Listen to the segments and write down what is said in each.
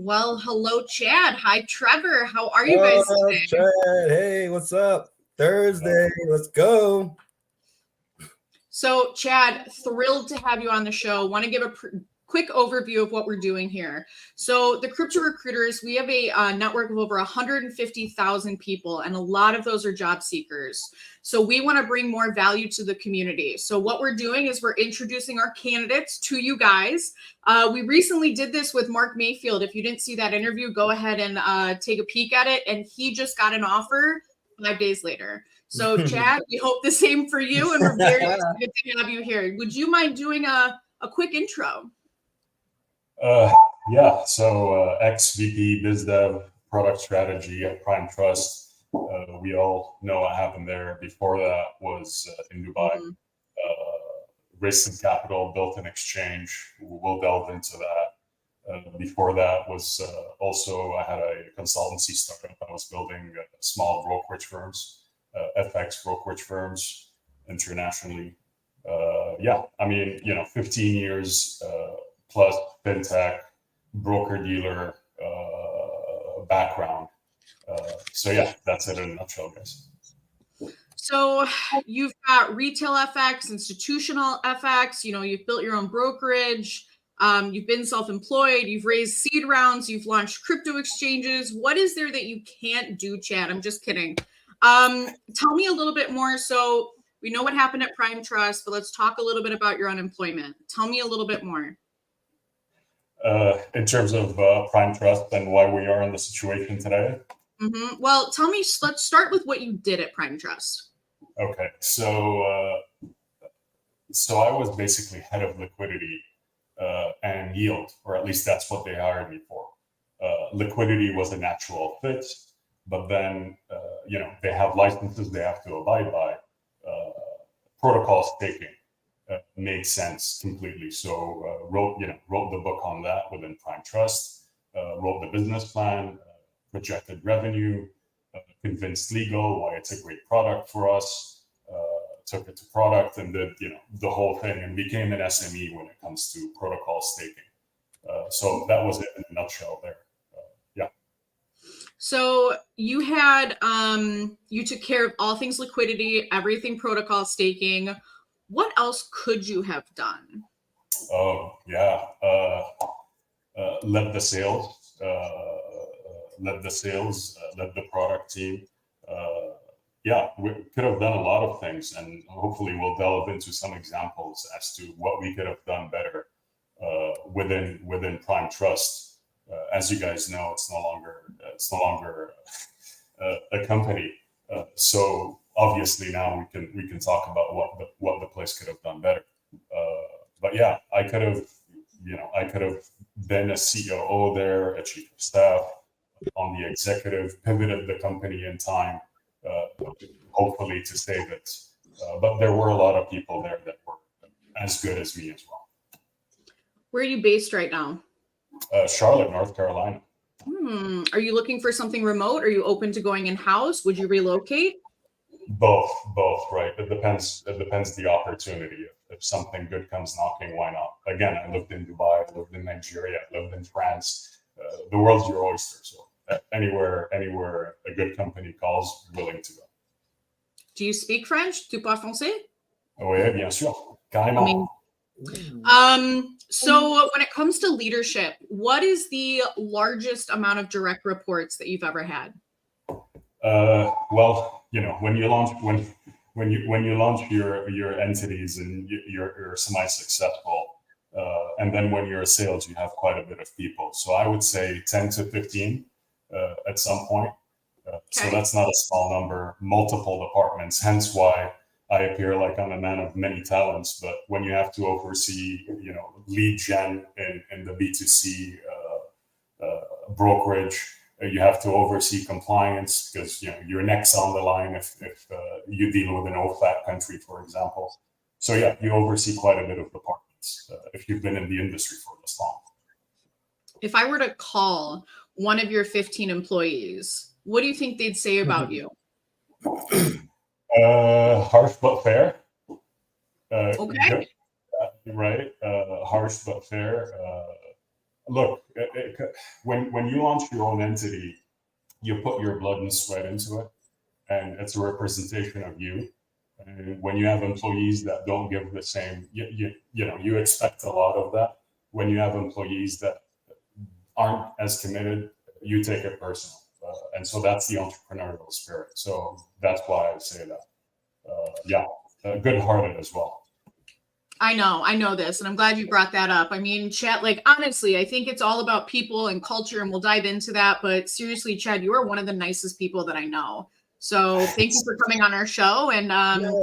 Well, hello, Chad. Hi, Trevor. How are you guys What's up, today? Chad? Hey, what's up? Thursday, let's go. So, Chad, thrilled to have you on the show. Want to give a quick overview of what we're doing here. So, the Crypto Recruiters, we have a network of over 150,000 people, and a lot of those are job seekers. So, we want to bring more value to the community. So, what we're doing is we're introducing our candidates to you guys. We recently did this with Mark Mayfield. If you didn't see that interview, go ahead and take a peek at it. And he just got an offer 5 days later. So, Chad, we hope the same for you, and we're very excited to have you here. Would you mind doing a quick intro? Yeah, so ex-VP BizDev product strategy at Prime Trust. We all know what happened there. Before that was in Dubai. Raised some capital, built an exchange. We'll delve into that. Before that was also I had a consultancy startup. I was building small brokerage firms, FX brokerage firms internationally. Yeah, I mean, 15 years plus fintech, broker dealer background. So yeah, that's it in a nutshell, guys. So you've got retail FX, institutional FX, you've built your own brokerage, you've been self-employed, you've raised seed rounds, you've launched crypto exchanges. What is there that you can't do, Chad? I'm just kidding. Tell me a little bit more. So we know what happened at Prime Trust, but let's talk a little bit about your unemployment. Tell me a little bit more. In terms of Prime Trust and why we are in the situation today? Mm-hmm. Well, tell me, let's start with what you did at Prime Trust. Okay, so I was basically head of liquidity and yield, or at least that's what they hired me for. Liquidity was a natural fit, but then they have licenses they have to abide by. Protocol staking made sense completely. So wrote the book on that within Prime Trust. Wrote the business plan, projected revenue, convinced legal why it's a great product for us. Took it to product and did the whole thing and became an SME when it comes to protocol staking. So that was it in a nutshell there. Yeah. So you had you took care of all things liquidity, everything protocol staking. What else could you have done? Oh yeah, led the sales, led the product team. Yeah, we could have done a lot of things, and hopefully we'll delve into some examples as to what we could have done better within Prime Trust. As you guys know, it's no longer a company. So obviously now we can talk about what the place could have done better. But yeah, I could have been a COO there, a chief of staff, on the executive, pivoted the company in time. Hopefully to save it. But there were a lot of people there that were as good as me as well. Where are you based right now? Charlotte, North Carolina. Are you looking for something remote? Are you open to going in-house? Would you relocate? Both, right? It depends the opportunity. If something good comes knocking, why not? Again, I lived in Dubai, I lived in Nigeria, I lived in France. The world's your oyster. So anywhere a good company calls, willing to go. Do you speak French? Tu parles français? Oui, bien sûr. Carrément. So when it comes to leadership, what is the largest amount of direct reports that you've ever had? Well, when you launch your entities and you're semi-successful, and then when you're a sales, you have quite a bit of people. So I would say 10 to 15 at some point. Okay. So that's not a small number, multiple departments, hence why I appear like I'm a man of many talents. But when you have to oversee, lead gen in the B2C brokerage, you have to oversee compliance because your neck's on the line if you deal with an OFAC country, for example. So yeah, you oversee quite a bit of departments if you've been in the industry for this long. If I were to call one of your 15 employees, what do you think they'd say about you? Harsh but fair. Okay. Right. Harsh but fair. look, when you launch your own entity, you put your blood and sweat into it, and it's a representation of you. And when you have employees that don't give the same, you expect a lot of that. When you have employees that aren't as committed, you take it personal. And so that's the entrepreneurial spirit. So that's why I say that. Good-hearted as well. I know this, and I'm glad you brought that up. I mean, Chad, like, honestly, I think it's all about people and culture, and we'll dive into that. But seriously, Chad, you are one of the nicest people that I know. So thank you for coming on our show. And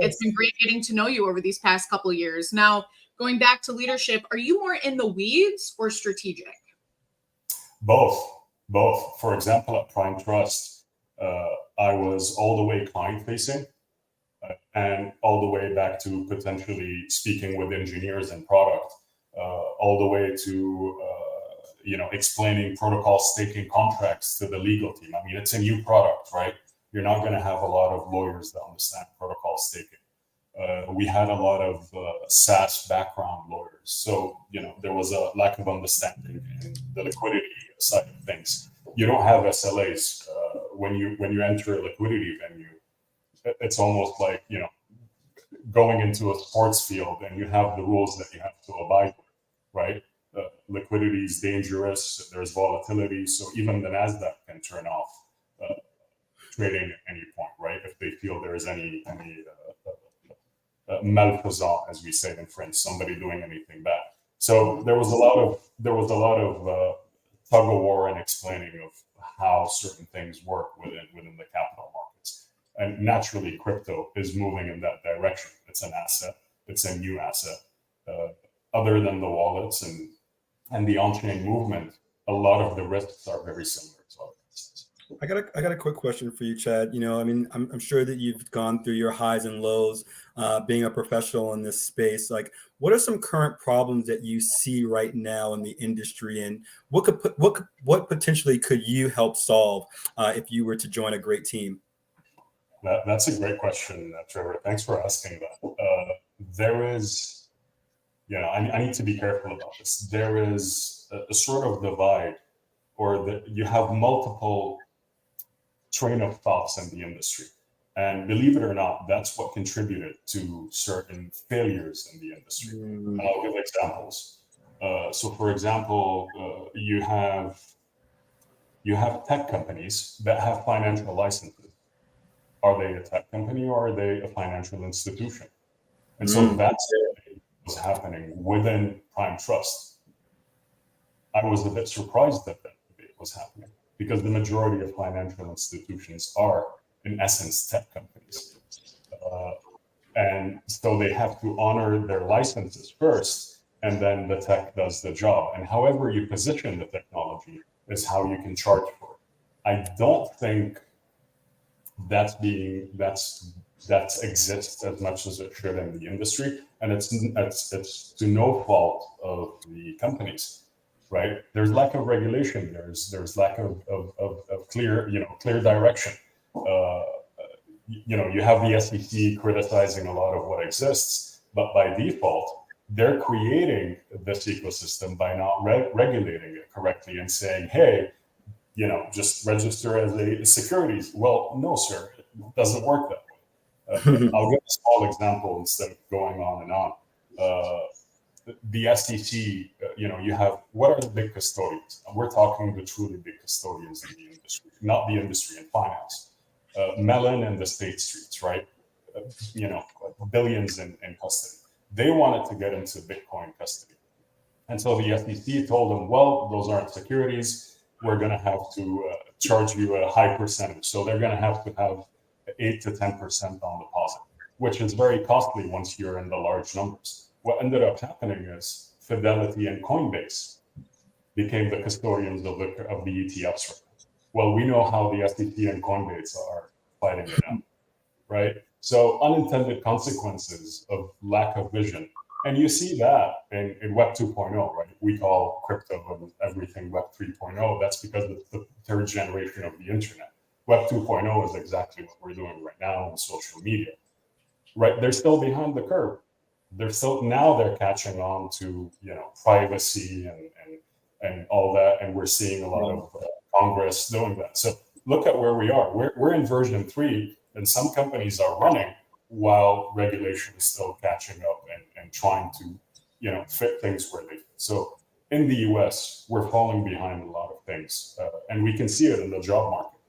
It's been great getting to know you over these past couple of years. Now, going back to leadership, are you more in the weeds or strategic? Both. For example, at Prime Trust, I was all the way client-facing, and all the way back to potentially speaking with engineers and product, all the way to explaining protocol staking contracts to the legal team. I mean, it's a new product, right? You're not going to have a lot of lawyers that understand protocol staking. We had a lot of SaaS background lawyers, so there was a lack of understanding in the liquidity side of things. You don't have SLAs when you enter a liquidity venue. It's almost like going into a sports field and you have the rules that you have to abide with, right? Liquidity is dangerous. There's volatility, so even the Nasdaq can turn off trading at any point, right? If they feel there is any malfaisant, as we say in French, somebody doing anything bad. So there was a lot of tug of war and explaining of how certain things work within the capital markets. And naturally, crypto is moving in that direction. It's an asset. It's a new asset. Other than the wallets and the on-chain movement, a lot of the risks are very similar to other assets. I got a quick question for you, Chad. I'm sure that you've gone through your highs and lows, being a professional in this space. Like, what are some current problems that you see right now in the industry, and what potentially could you help solve if you were to join a great team? That's a great question, Trevor. Thanks for asking that. There is, I need to be careful about this. There is a sort of divide, or that you have multiple train of thoughts in the industry. And believe it or not, that's what contributed to certain failures in the industry. And I'll give examples. So for example, you have tech companies that have financial licenses. Are they a tech company or are they a financial institution? And so that's what was happening within Prime Trust. I was a bit surprised that debate was happening, because the majority of financial institutions are, in essence, tech companies. And so they have to honor their licenses first, and then the tech does the job. And however you position the technology is how you can charge for it. I don't think that exists as much as it should in the industry, and it's to no fault of the companies. Right? There's lack of regulation. There's lack of clear direction. You have the SEC criticizing a lot of what exists, but by default, they're creating this ecosystem by not regulating it correctly and saying, hey, just register as a securities. Well, no, sir, it doesn't work that way. I'll give a small example instead of going on and on. The SEC, you have, what are the big custodians? We're talking the truly big custodians in the industry, not the industry in finance. Mellon and the State Streets, right? Billions in custody. They wanted to get into Bitcoin custody. And so the SEC told them, well, those aren't securities. We're going to have to charge you a high percentage. So they're going to have 8 to 10% on deposit, which is very costly once you're in the large numbers. What ended up happening is Fidelity and Coinbase became the custodians of the ETFs. Right? Well, we know how the SEC and Coinbase are fighting it out, right? So unintended consequences of lack of vision. And you see that in Web 2.0, right? We call crypto everything Web 3.0. That's because it's the third generation of the internet. Web 2.0 is exactly what we're doing right now on social media, right? They're still behind the curve. They're catching on to privacy and all that, and we're seeing a lot of Congress doing that. So look at where we are. We're in version 3, and some companies are running while regulation is still catching up and trying to, fit things where they fit. So in the US, we're falling behind a lot of things, and we can see it in the job market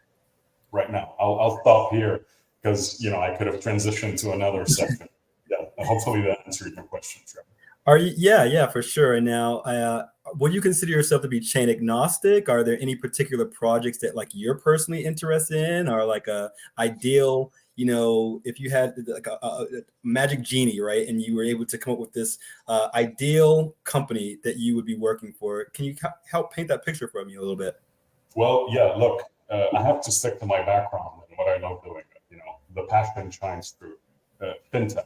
right now. I'll stop here because, I could have transitioned to another section. Yeah, hopefully that answered your question, Trevor. Are you? Yeah, for sure. And now, would you consider yourself to be chain agnostic? Are there any particular projects that like you're personally interested in, or like a ideal? If you had like a magic genie, right, and you were able to come up with this ideal company that you would be working for, can you help paint that picture for me a little bit? Well, yeah. Look, I have to stick to my background and what I love doing. The passion shines through. Fintech.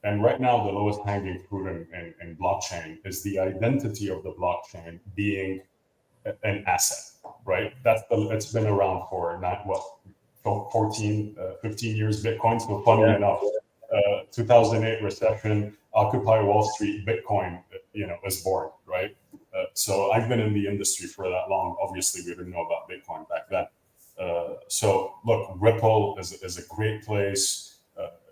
And right now, the lowest hanging fruit in blockchain is the identity of the blockchain being an asset, right? It's been around for 14, 15 years, Bitcoin. So funny enough, 2008 recession, Occupy Wall Street, Bitcoin, is born, right? So I've been in the industry for that long. Obviously, we didn't know about Bitcoin back then. So look, Ripple is a great place.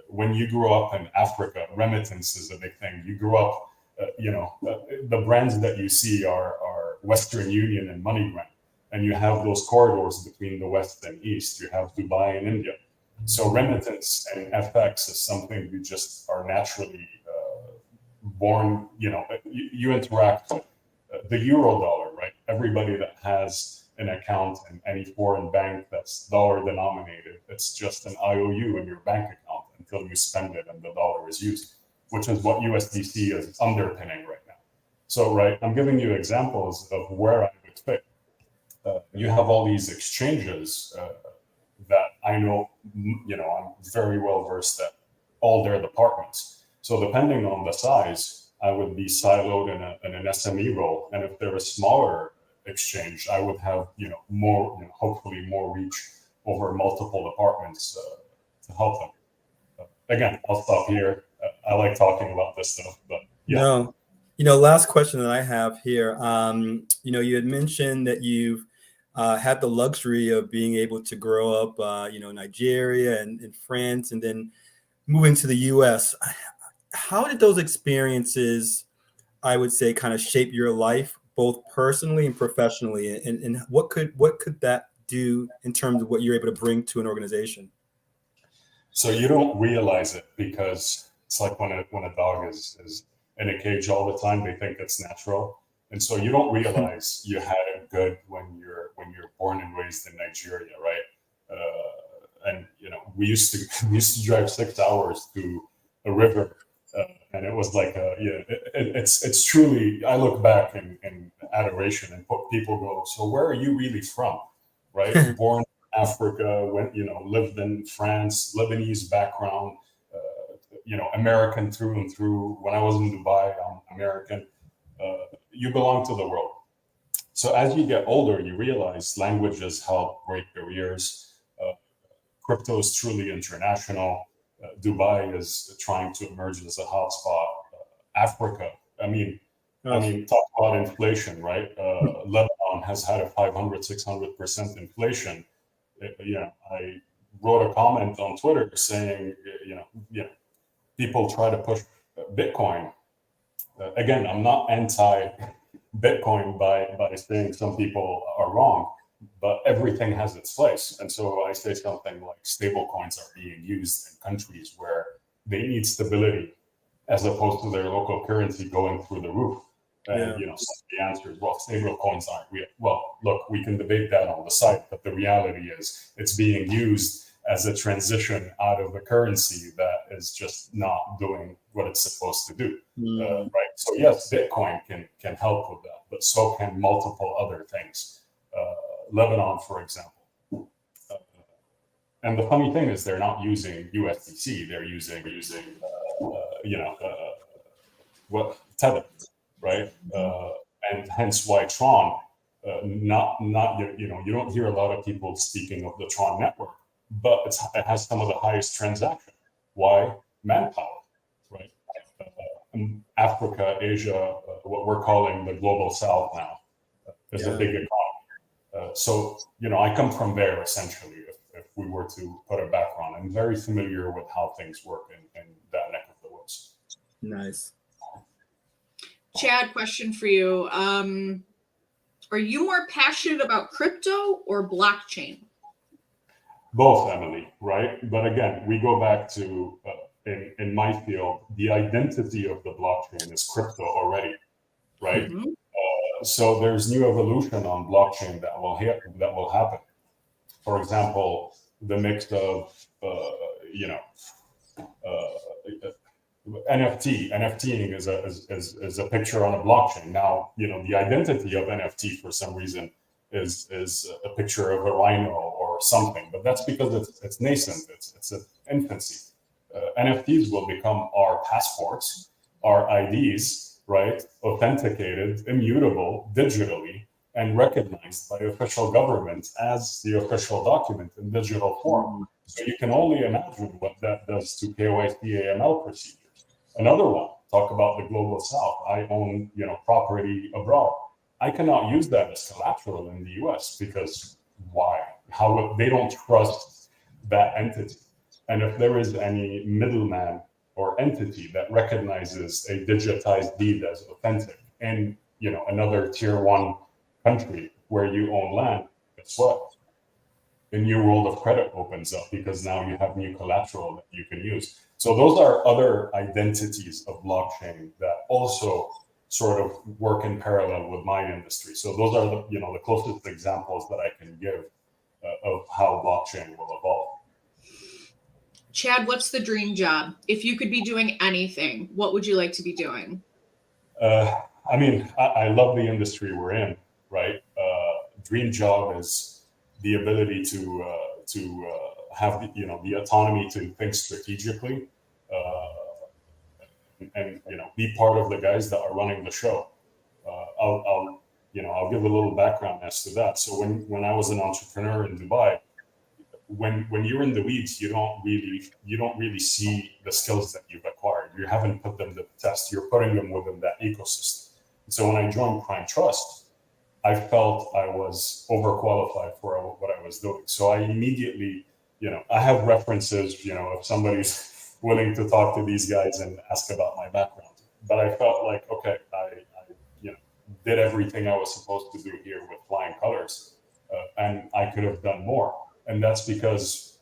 When you grew up in Africa, remittance is a big thing. You grew up, the brands that you see are Western Union and MoneyGram, and you have those corridors between the West and East. You have Dubai and India. So remittance and FX is something you just are naturally born. You interact with the euro dollar, right? Everybody that has an account in any foreign bank that's dollar denominated, it's just an IOU in your bank account until you spend it and the dollar is used, which is what USDC is underpinning right now. So, right, I'm giving you examples of where I would fit. You have all these exchanges that I know, I'm very well versed at all their departments. So depending on the size, I would be siloed in an SME role. And if they're a smaller exchange, I would have, more, hopefully more reach over multiple departments to help them. Again, I'll stop here. I like talking about this stuff, but yeah. No, last question that I have here. You had mentioned that you've had the luxury of being able to grow up, Nigeria and in France, and then moving to the U.S. How did those experiences, I would say, kind of shape your life, both personally and professionally? And what could that do in terms of what you're able to bring to an organization? So you don't realize it because it's like when a dog is in a cage all the time, they think it's natural. And so you don't realize you had it good when you're born and raised in Nigeria, right? And we used to drive 6 hours to a river, and it was like it's truly. I look back in adoration, and people go, so where are you really from, right? Born in Africa, lived in France, Lebanese background, American through and through. When I was in Dubai, I'm American. You belong to the world. So as you get older, you realize languages help break barriers. Crypto is truly international. Dubai is trying to emerge as a hotspot. Africa, talk about inflation, right? Lebanon has had a 500-600% inflation. I wrote a comment on Twitter saying, people try to push Bitcoin. Again, I'm not anti-Bitcoin by saying some people are wrong, but everything has its place. And so I say something like stable coins are being used in countries where they need stability as opposed to their local currency going through the roof. And, the answer is, well, stable coins aren't real. Well, look, we can debate that on the site, but the reality is it's being used as a transition out of a currency that is just not doing what it's supposed to do, right? So yes, Bitcoin can help with that, but so can multiple other things. Lebanon, for example. And the funny thing is they're not using USDC, they're using Tether, right? And hence why Tron, you don't hear a lot of people speaking of the Tron network, but it has some of the highest transactions. Why? Manpower, right? Africa, Asia, what we're calling the global South now. is a big economy. So, I come from there essentially. If we were to put a background, I'm very familiar with how things work in that neck of the woods. Nice. Chad, question for you. Are you more passionate about crypto or blockchain? Both, Emily, right? But again, we go back to, in my field, the identity of the blockchain is crypto already, right? Mm-hmm. So there's new evolution on blockchain that will happen. For example, the mix of, NFTing is a picture on a blockchain. Now, the identity of NFT for some reason is a picture of a rhino or something, but that's because it's nascent. It's an infancy. NFTs will become our passports, our IDs, right? Authenticated, immutable, digitally, and recognized by official governments as the official document in digital form. So you can only imagine what that does to KYC AML procedures. Another one, talk about the global south. I own, property abroad. I cannot use that as collateral in the US because why? They don't trust that entity. And if there is any middleman or entity that recognizes a digitized deed as authentic in, another tier 1 country where you own land, guess what? The new world of credit opens up because now you have new collateral that you can use. So those are other identities of blockchain that also sort of work in parallel with my industry. So those are the closest examples that I can give of how blockchain will evolve. Chad, what's the dream job? If you could be doing anything, what would you like to be doing? I love the industry we're in, right? Dream job is the ability to have the autonomy to think strategically, and be part of the guys that are running the show. I'll give a little background as to that. So when I was an entrepreneur in Dubai, when you're in the weeds, you don't really see the skills that you've acquired. You haven't put them to the test. You're putting them within that ecosystem. So when I joined Prime Trust, I felt I was overqualified for what I was doing. So I immediately, I have references, if somebody's willing to talk to these guys and ask about my background. But I felt like, okay, I did everything I was supposed to do here with flying colors, and I could have done more. And that's because,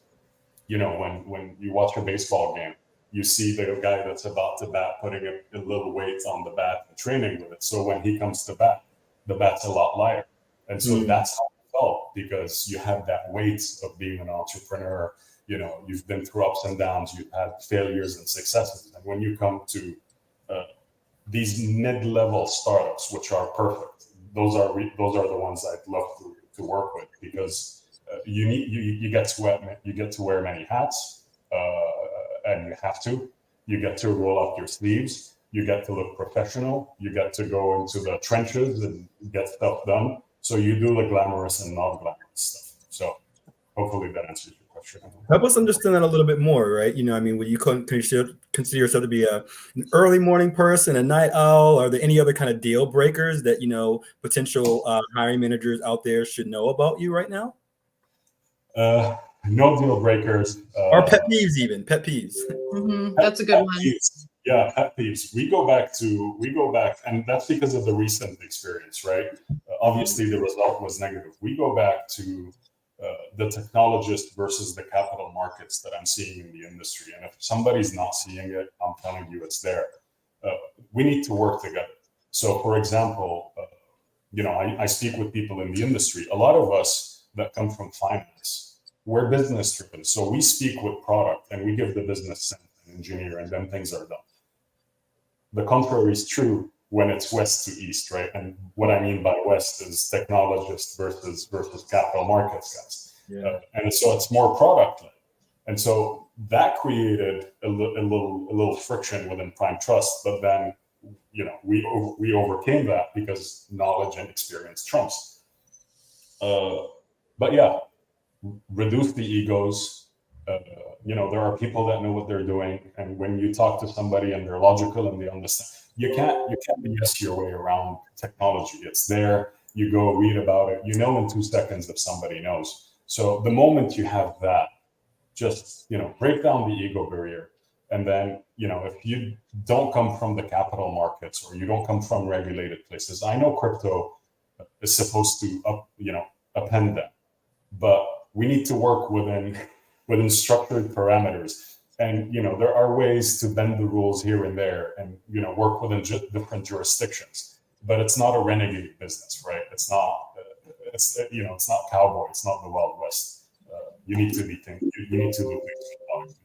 when you watch a baseball game, you see the guy that's about to bat putting a little weight on the bat and training with it. So when he comes to bat, the bat's a lot lighter. And so that's how it felt, because you have that weight of being an entrepreneur. You've been through ups and downs, you've had failures and successes. And when you come to these mid-level startups, which are perfect, those are the ones I'd love to work with, because you get to wear many hats, and you have to. You get to roll up your sleeves. You get to look professional. You get to go into the trenches and get stuff done. So you do the glamorous and non-glamorous stuff. So hopefully that answers your question. Help us understand that a little bit more, right? Would you consider yourself to be an early morning person, a night owl? Are there any other kind of deal breakers that, potential hiring managers out there should know about you right now? No deal breakers. Or pet peeves even, pet peeves. Mm-hmm. That's a good one. Peeves. Yeah, pet peeves. We go back, and that's because of the recent experience, right? Obviously, the result was negative. We go back to the technologist versus the capital markets that I'm seeing in the industry. And if somebody's not seeing it, I'm telling you it's there. We need to work together. So, for example, I speak with people in the industry. A lot of us that come from finance, we're business driven. So we speak with product and we give the business sense and engineer, and then things are done. The contrary is true when it's west to east, right? And what I mean by west is technologist versus capital markets guys. Yeah. And so it's more product led. And so that created a little friction within Prime Trust, but then we overcame that because knowledge and experience trumps. But yeah, reduce the egos. There are people that know what they're doing, and when you talk to somebody and they're logical and they understand, you can't BS your way around technology. It's there. you go read about it, you know in 2 seconds if somebody knows. So the moment you have that, just, break down the ego barrier. And then, if you don't come from the capital markets or you don't come from regulated places, I know crypto is supposed to append that, but we need to work within structured parameters. And there are ways to bend the rules here and there, and work within different jurisdictions. But it's not a renegade business, right? It's not. It's not cowboy. It's not the Wild West. You need to be thinking. You need to do things.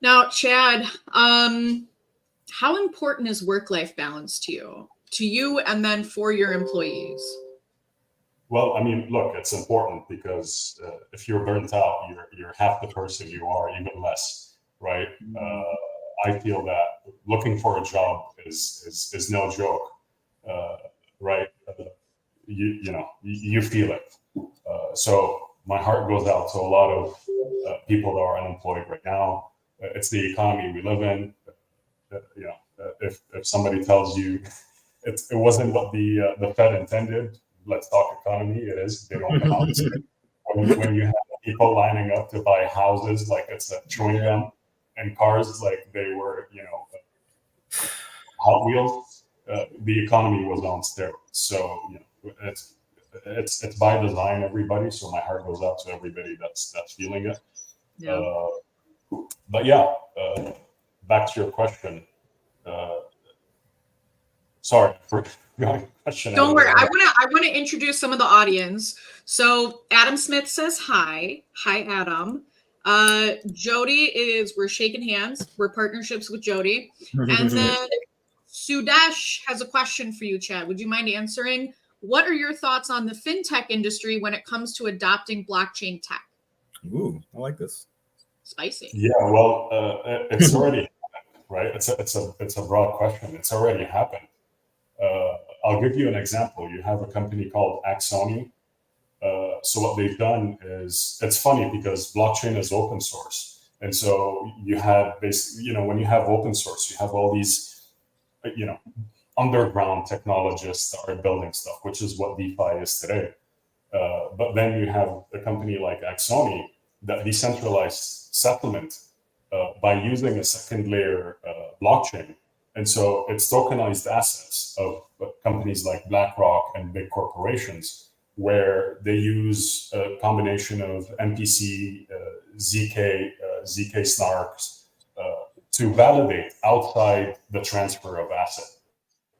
Now, Chad, how important is work-life balance to you, and then for your employees? Well, I mean, look, it's important because if you're burnt out, you're half the person you are, even less, right? I feel that looking for a job is no joke, right? You feel it. So my heart goes out to a lot of people that are unemployed right now. It's the economy we live in. If somebody tells you it wasn't what the Fed intended, let's talk economy. It is. They don't come out. When you have people lining up to buy houses like it's a chewing gum, and cars like they were, Hot Wheels, the economy was on steroids. So it's by design, everybody. So my heart goes out to everybody that's feeling it. Yeah. But yeah, back to your question. Sorry for your question. Don't worry. I want to introduce some of the audience. So Adam Smith says hi. Hi, Adam. Jody we're shaking hands. We're partnerships with Jody. And then Sudesh has a question for you, Chad. Would you mind answering? What are your thoughts on the fintech industry when it comes to adopting blockchain tech? Ooh, I like this. Spicy. Yeah, well, it's already happened, right? It's a broad question. It's already happened. I'll give you an example. You have a company called Axoni. So what they've done is, it's funny because blockchain is open source. And so you have basically, when you have open source, you have all these, underground technologists that are building stuff, which is what DeFi is today. But then you have a company like Axoni that decentralized settlement by using a second layer blockchain. And so it's tokenized assets of companies like BlackRock and big corporations, where they use a combination of MPC, ZK snarks to validate outside the transfer of asset.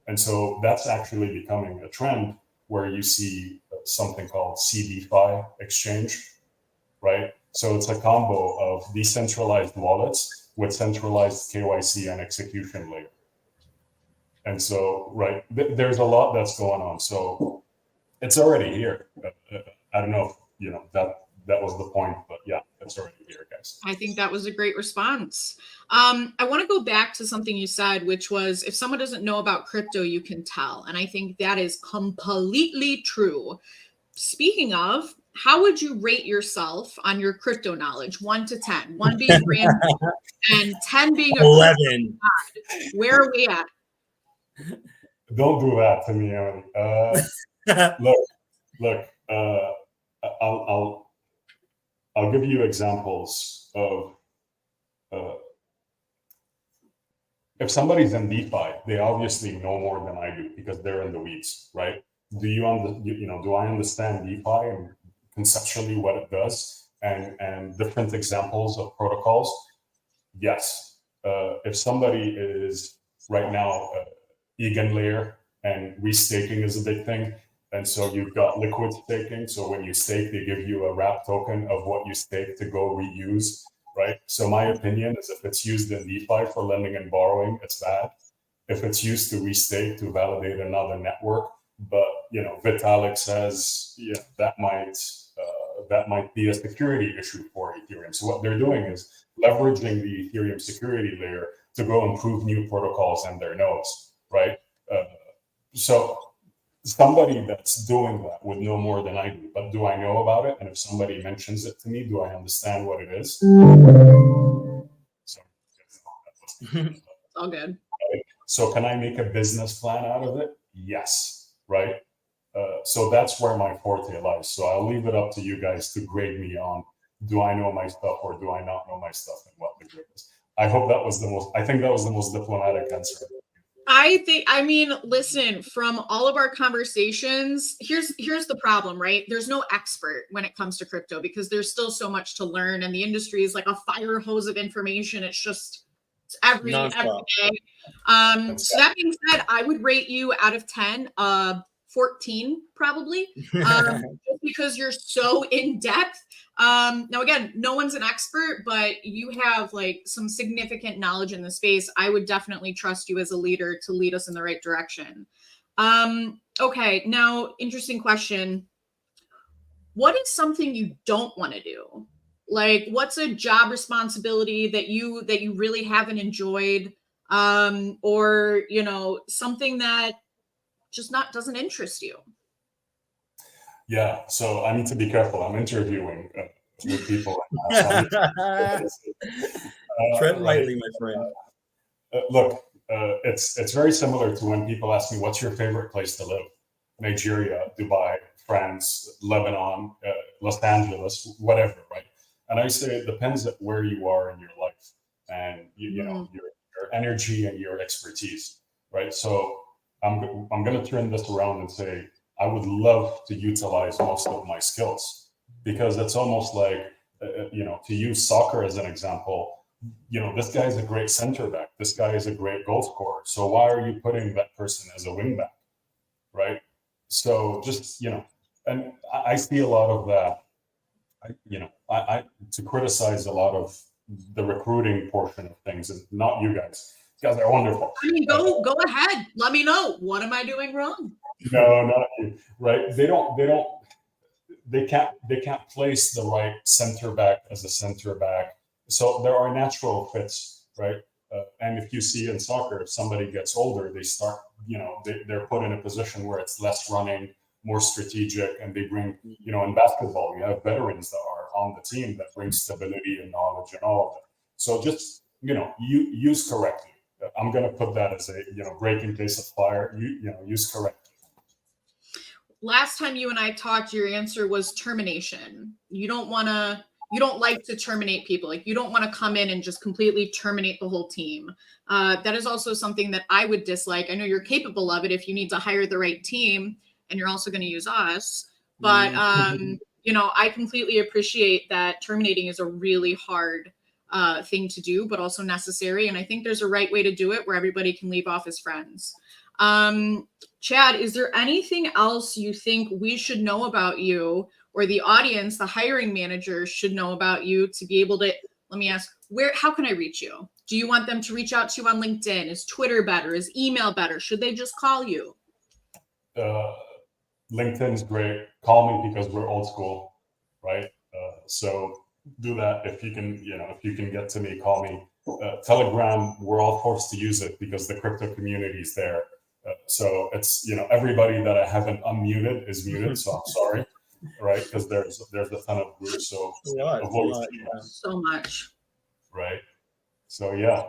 And so that's actually becoming a trend where you see something called CDFI exchange, right? So it's a combo of decentralized wallets with centralized KYC and execution layer. And so, right, there's a lot that's going on. So it's already here. I don't know if, that was the point, but yeah, it's already here, guys. I think that was a great response. I want to go back to something you said, which was, if someone doesn't know about crypto, you can tell. And I think that is completely true. Speaking of, how would you rate yourself on your crypto knowledge? 1 to 10, 1 being brand new and 10 being 11. Where are we at? Don't do that to me, Emily. Look. I'll give you examples of if somebody's in DeFi, they obviously know more than I do because they're in the weeds, right? Do I understand DeFi and conceptually what it does and different examples of protocols? Yes. If somebody is right now Egan layer and restaking is a big thing. And so you've got liquid staking. So when you stake, they give you a wrap token of what you stake to go reuse, right? So my opinion is if it's used in DeFi for lending and borrowing, it's bad. If it's used to restake to validate another network, but Vitalik says that might be a security issue for Ethereum. So what they're doing is leveraging the Ethereum security layer to go improve new protocols and their nodes, right? So somebody that's doing that would know more than I do, but do I know about it? And if somebody mentions it to me, do I understand what it is? So All good. So can I make a business plan out of it? Yes. right? So that's where my forte lies. So I'll leave it up to you guys to grade me on, do I know my stuff or do I not know my stuff, and what the grade is. I think that was the most diplomatic answer. I mean, listen, from all of our conversations, here's the problem, right? There's no expert when it comes to crypto because there's still so much to learn, and the industry is like a fire hose of information. It's every day. So that being said, I would rate you out of 10, 14 probably, just because you're so in depth. Now again, no one's an expert, but you have like some significant knowledge in the space. I would definitely trust you as a leader to lead us in the right direction. Okay, now interesting question. What is something you don't want to do? Like, what's a job responsibility that you really haven't enjoyed, or something that just doesn't interest you? Yeah, so I need to be careful. I'm interviewing with people. Tread lightly, my friend. Look, it's very similar to when people ask me, "What's your favorite place to live?" Nigeria, Dubai, France, Lebanon, Los Angeles, whatever, right? And I say it depends at where you are in your life and you know your energy and your expertise, right? So I'm going to turn this around and say I would love to utilize most of my skills, because it's almost like to use soccer as an example. This guy is a great center back. This guy is a great goal scorer. So why are you putting that person as a wing back, right? So just and I see a lot of that. I to criticize a lot of the recruiting portion of things, and not you guys. You guys are wonderful. I mean, go ahead. Let me know. What am I doing wrong? No, not you. Right? They can't place the right center back as a center back. So there are natural fits, right? And if you see in soccer, if somebody gets older, they start, they're put in a position where it's less running, more strategic, and they bring, in basketball, you have veterans that are on the team that bring stability and knowledge and all of that. So just, you use correctly. I'm going to put that as a, break in case of fire, use correctly. Last time you and I talked, your answer was termination. You don't like to terminate people. Like, you don't want to come in and just completely terminate the whole team. That is also something that I would dislike. I know you're capable of it if you need to hire the right team, and you're also going to use us. But, I completely appreciate that terminating is a really hard thing to do, but also necessary. And I think there's a right way to do it where everybody can leave off as friends. Chad, is there anything else you think we should know about you, or the audience, the hiring managers, should know about you to be able to, let me ask, how can I reach you? Do you want them to reach out to you on LinkedIn? Is Twitter better? Is email better? Should they just call you? LinkedIn is great. Call me because we're old school, right? So do that. If you can get to me, call me. Telegram, we're all forced to use it because the crypto community is there. So it's, everybody that I haven't unmuted is muted. So I'm sorry, right? Because there's a ton of groups. So avoid so much. Right. So yeah.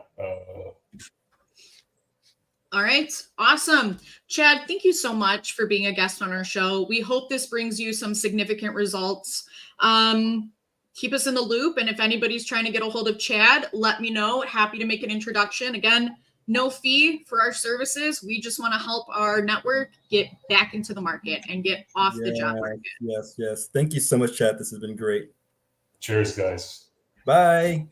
All right. Awesome. Chad, thank you so much for being a guest on our show. We hope this brings you some significant results. Keep us in the loop. And if anybody's trying to get a hold of Chad, let me know. Happy to make an introduction. Again, no fee for our services. We just want to help our network get back into the market and get off the job market. Yes. Thank you so much, Chad. This has been great. Cheers, guys. Bye.